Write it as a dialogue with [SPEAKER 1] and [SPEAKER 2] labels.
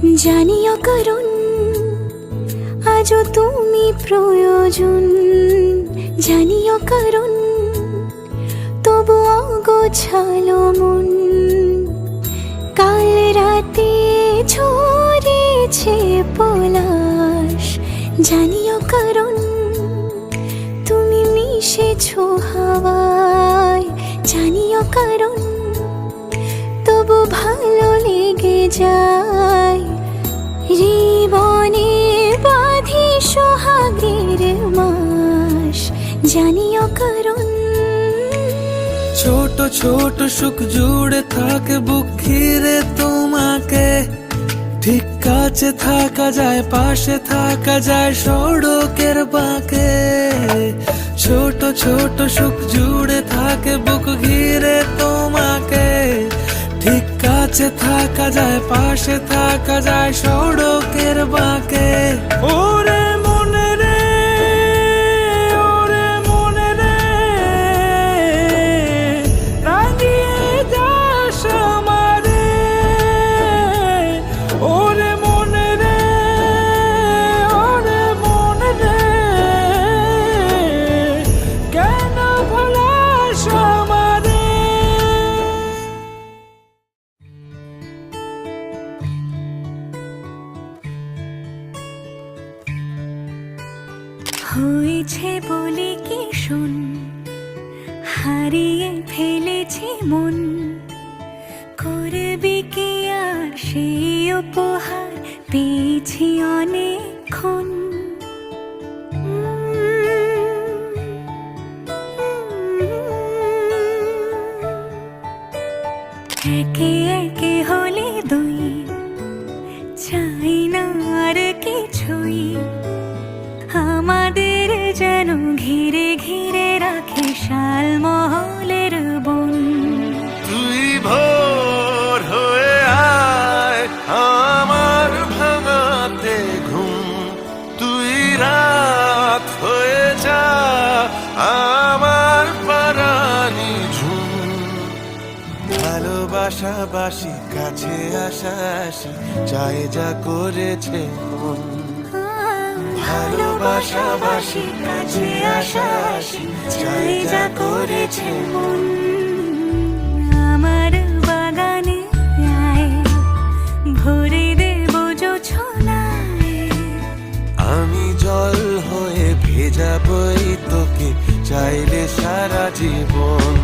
[SPEAKER 1] জানিও কারণ আজও তুমি প্রয়োজন, জানিও কারণ তবু অগোছালো মন। কাল রাতে ঝরেছে পলাশ, জানিও কারণ তুমি মিশেছো হাওয়ায়, জানিও কারণ তবু ভালো লেগে যায়। জীবনে বাঁধি সোহাগের মাস, জানিও কারণ
[SPEAKER 2] ছোট ছোট সুখ জুড়ে থাকে বুক ঘিরে তোমাকে। ঠিক কাছে থাকা যায়, পাশে থাকা যায় সড়কের বাঁকে। ছোট ছোট সুখ জুড়ে থাকে বুক ঘিরে তোমাকে। ঠিক কাছে থাকা যায়, পাশে থাকা যায় সড়কের বাঁকে। ওরে মনে রে, ওরে মনে রে, রাঙিয়ে যাস আমারে। ওরে মনে রে, ওরে মনে রে, কেন ভোলাস আমারে।
[SPEAKER 1] হয়েছে বলে কি শোন, হারিয়ে ফেলেছি মন। করবি কি আর সেই উপহার পেয়েছি অনেকক্ষণ। একে একে হলে দুই, চাই না আর কিছুই। আমাদের যেন ঘিরে ঘিরে রাখে শালমহলের বন।
[SPEAKER 3] তুই ভোর হয়ে আয় আমার ভাঙাতে ঘুম, তুই রাত হয়ে যা আমার পারানি ঝুম। ভালোবাসাবাসি কাছে আসাসি চাই যা করেছে মন। ভালোবাসাবাসি কাছে আসাসি চাই যা করেছে মন।
[SPEAKER 1] আমার বাগানে আয়, ভরে দেব জোছনায়।
[SPEAKER 3] আমি জল হয়ে ভেজাবই তোকে চাইলে সারা জীবন।